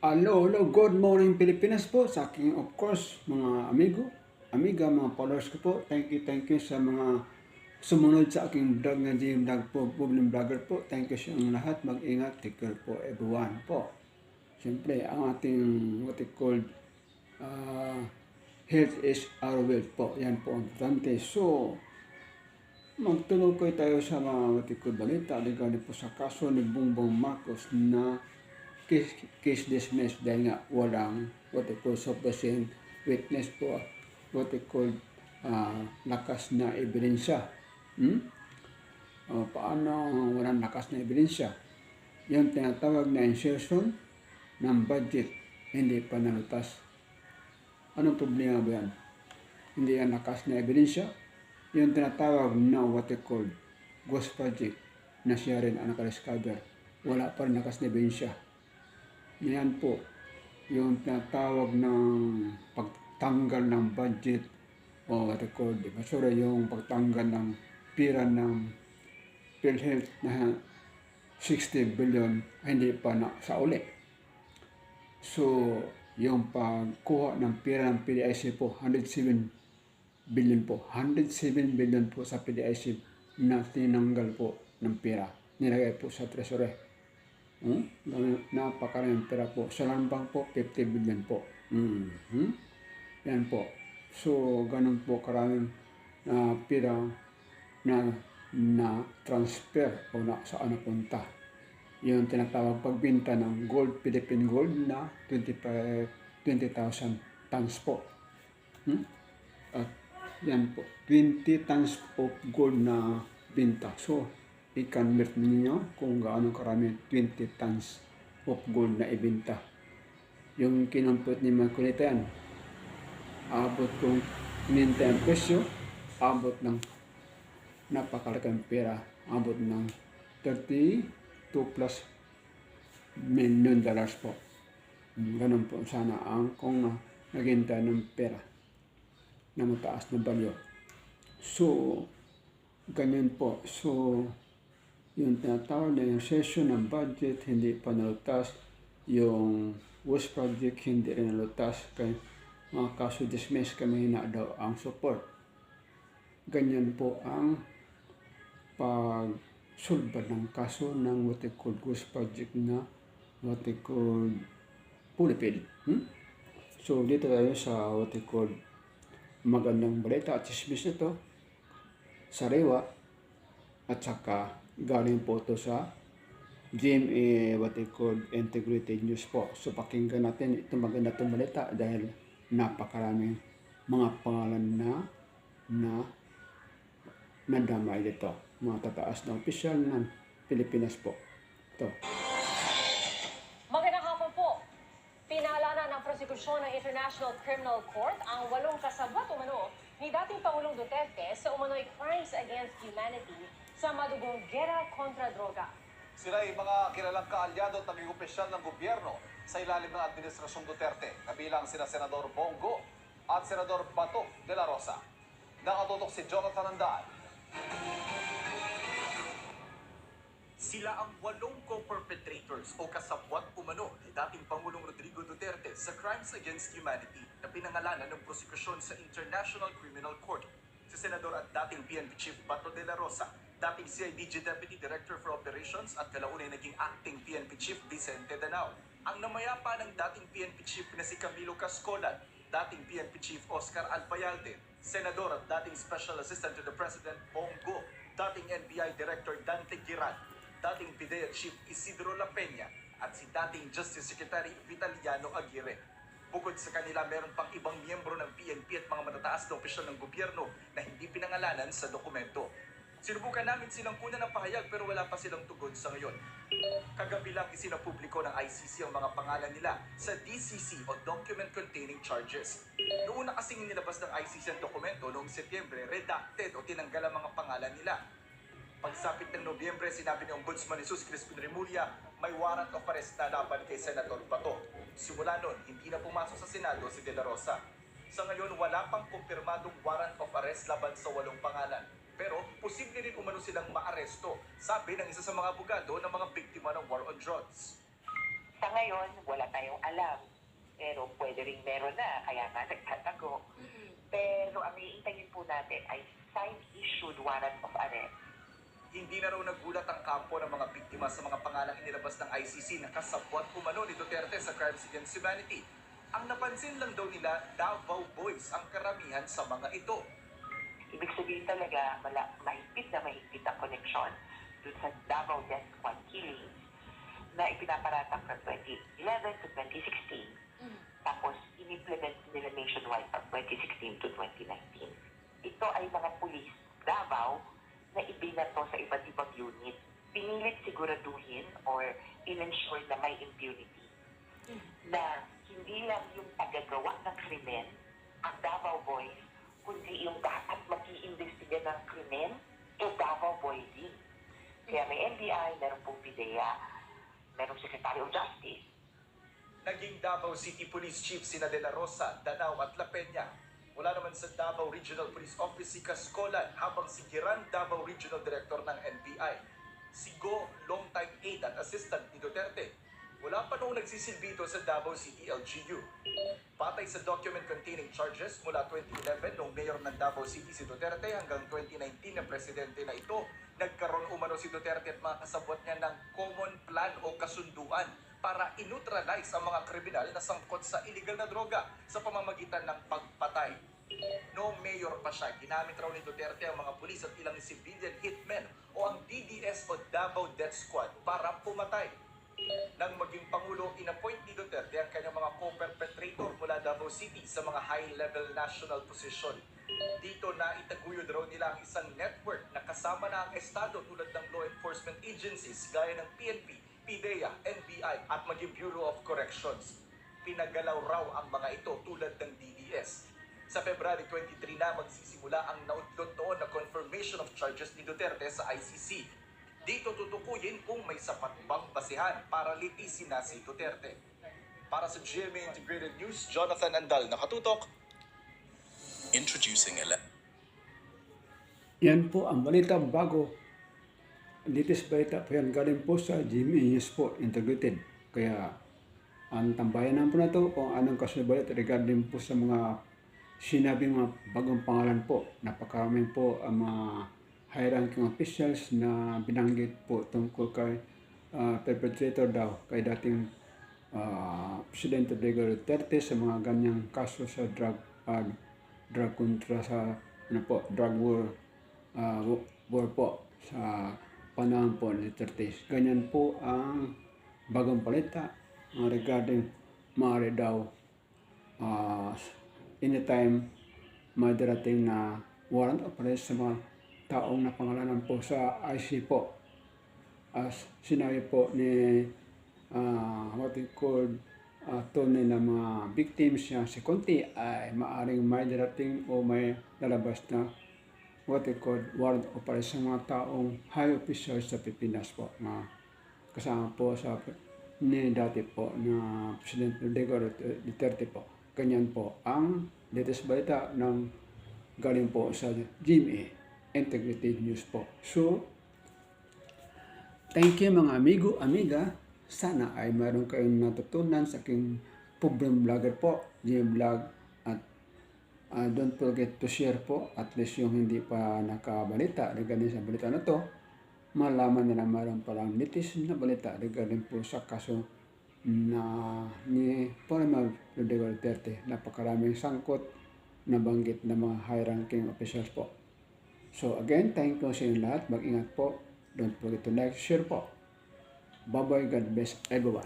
Hello, good morning Pilipinas po sa aking of course mga amigo, amiga, mga followers ko po. Thank you sa mga sumunod sa aking vlog na GM Vlog po, Problem Vlogger po. Thank you sa inyong lahat, mag-ingat, take care po everyone po. Siyempre, ang ating what it called health is our wealth po. Yan po ang importante. So, magtuloy tayo sa mga what it called balita regarding po sa kaso ni Bongbong Marcos na case dismissed dahil nga walang what they call sufficient witness po, what they call lakas na ebidensya. Paano walang lakas na ebidensya? Yung tinatawag na insertion ng budget hindi pa nalutas. Anong problema ba yan? Hindi yan lakas na ebidensya. Yung tinatawag na what they call ghost project na siya rin ang nakadiscover. Wala pa rin lakas na ebidensya. Yan po, yung tinatawag ng pagtanggal ng budget o what I call, di ba? Sorry, yung pagtanggal ng pira ng PhilHealth na 60 billion hindi pa na sa uli. So, yung pagkuha ng pira ng PDIC po, 107 billion po. 107 billion po sa PDIC na tinanggal po ng pira. Nilagay po sa treasury. Napakaraming pera po. Sa land bank po, 50 billion po. Yan po. So, ganun po karaming pera na transfer o na saan napunta. Yung tinatawag pagbinta ng gold, Philippine gold na 20,000 tons po. At yan po, 20 tons of gold na binta. So, i-convert ninyo kung gaano karami 20 tons of gold na ibenta. Yung kinumput ni Makulita yan, abot kung ininta ang presyo, abot ng napakalaking pera, abot ng 32 plus million dollars po. Ganun po sana ang kung naginta ng pera na mataas na value. So, ganyan po. So, yung tinatawag na yung session ng budget hindi pa nalutas, yung WOS project hindi rin nalutas, kaya mga kaso dismiss kami na daw ang support. Ganyan po ang pagsulbad ng kaso ng what they call WOS project na what they call Pulipid. So dito tayo sa what they call magandang balita at dismiss ito, sariwa, at saka galing po ito sa GMA what they call Integrated News po. So pakinggan natin itong maganda itong balita dahil napakaraming mga pangalan na nadamay dito. Mga tataas na opisyal ng Pilipinas po. Ito. Magandang hapon po. Pinaalala ng prosekusyon ng International Criminal Court ang 8 kasabwat umano ni dating Pangulong Duterte sa umano'y crimes against humanity sa madugong gera kontra droga. Sila ay mga kilalang kaalyado at naging opisyal ng gobyerno sa ilalim ng Administrasyong Duterte, kabilang sina Senador Bongo at Senador Bato de la Rosa. Nakatutok si Jonathan Andan. Sila ang 8 co-perpetrators o kasabwat umano ni dating Pangulong Rodrigo Duterte sa crimes against humanity na pinangalanan ng prosekusyon sa International Criminal Court. Si Senador at dating PNP Chief Bato de la Rosa, dating CIDG Deputy Director for Operations at kalaunay naging acting PNP Chief Vicente Danao. Ang namayapa ng dating PNP Chief na si Camilo Cascolan, dating PNP Chief Oscar Alpayalde, Senador at dating Special Assistant to the President Bongo, dating NBI Director Dante Giran, dating PIDEA Chief Isidro La Peña at si dating Justice Secretary Vitaliano Aguirre. Bukod sa kanila, meron pang ibang miyembro ng PNP at mga matataas na opisyal ng gobyerno na hindi pinangalanan sa dokumento. Sinubukan namin silang kunan ng pahayag pero wala pa silang tugon sa ngayon. Kagabi lang isinapubliko ng ICC ang mga pangalan nila sa DCC o Document Containing Charges. Noon na kasing nilabas ng ICC ang dokumento noong Setyembre, redacted o tinanggal ang mga pangalan nila. Pagsapit ng Nobyembre, sinabi ni Ombudsman Jesus Crispin Remulla, may warrant of arrest na laban kay Senador Bato. Simula noon, hindi na pumasok sa Senado si De La Rosa. Sa ngayon, wala pang kumpirmadong warrant of arrest laban sa 8 pangalan. Pero posible rin umano silang maaresto, sabi ng isa sa mga abogado ng mga biktima ng war on drugs. Sa ngayon, wala tayong alam. Pero pwede rin meron na, kaya nga nagtatago. Pero ang iintayin po natin ay side-issued warrant of arrest. Hindi na raw nagulat ang kampo ng mga biktima sa mga pangalang inilabas ng ICC na kasabwat umano ni Duterte sa crimes against humanity. Ang napansin lang daw nila, Davao Boys ang karamihan sa mga ito. Ibig sabihin talaga, mahigpit ang koneksyon dun sa Davao Death Squad killings na ipinaparatang from 2011 to 2016. Tapos, in-implement nila nationwide from 2016 to 2019. Ito ay mga pulis Davao na ibinato sa iba't ibang unit. Pinilit siguraduhin or in-ensure na may impunity. Na hindi lang yung tagagawa ng krimen, ang Davao Boys, kundi yung dapat mag-iimbestiga ng krimen, Davao Boys din. Kaya may NBI, meron pong PIDEA, merong Secretary of Justice. Naging Davao City Police Chief sina De La Rosa, Danao at La Peña. Mula naman sa Davao Regional Police Office si Cascolan, habang si Giran Davao Regional Director ng NBI. Si Go, longtime aide at assistant ni Duterte. Wala pa noong nagsisilbi ito sa Davao City LGU. Patay sa document containing charges mula 2011 noong mayor ng Davao City si Duterte hanggang 2019 na presidente na ito, nagkaroon umano si Duterte at mga kasabot niya ng common plan o kasunduan para inutralize ang mga kriminal na sangkot sa illegal na droga sa pamamagitan ng pagpatay. Noong mayor pa siya, ginamit raw ni Duterte ang mga pulis at ilang civilian hitmen o ang DDS o Davao Death Squad para pumatay. Nang maging Pangulo, inappoint ni Duterte ang kanyang mga co-perpetrator mula Davao City sa mga high-level national position. Dito na itaguyod raw nila ang isang network na kasama na ang Estado tulad ng law enforcement agencies gaya ng PNP, PIDEA, NBI at maging Bureau of Corrections. Pinagalaw raw ang mga ito tulad ng DDS. Sa February 23 na magsisimula ang naudlot noon na confirmation of charges ni Duterte sa ICC. Dito tutukuyin kung may sapat bang basihan para litisin na si Duterte. Para sa GMA Integrated News, Jonathan Andal, nakatutok. Introducing Yan po ang balita bago. Latest balita po yan galing po sa GMA News po, Integrated. Kaya ang tambayan po na to kung anong kasunod regarding po sa mga sinabing mga bagong pangalan po. Napakaraming po ang mga high-ranking officials na binanggit po tungkol kay perpetrator daw, kay dating Presidente Rodrigo Duterte sa mga ganyang kaso sa drug kontra sa drug war po sa panahon po ni Duterte. Ganyan po ang bagong balita regarding maaari daw anytime madarating na warrant of arrest sa mga taong napangalanan po sa IC po. As sinabi po ni what we call tunay na mga victims niya si Conti ay maaring may darating o may lalabas na what we call warrant of arrest sa mga taong high officials sa Pilipinas po na kasama po sa ni dati po na Presidente Rodrigo Duterte po. Ganyan po ang latest balita ng galing po sa GMA Integrated News po. So, thank you mga amigo, amiga. Sana ay mayroon kayong natutunan sa aking problem vlogger po, GM Vlog. At don't forget to share po, at least yung hindi pa nakabalita regarding sa balita na to, malaman nila mayroon palang latest na balita regarding po sa kaso na ni former Rodrigo Duterte. Napakaraming sangkot na banggit ng mga high-ranking officials po. So again, thank you sa inyo lahat. Mag-ingat po. Don't forget to like, share po. Bye-bye. God bless everyone.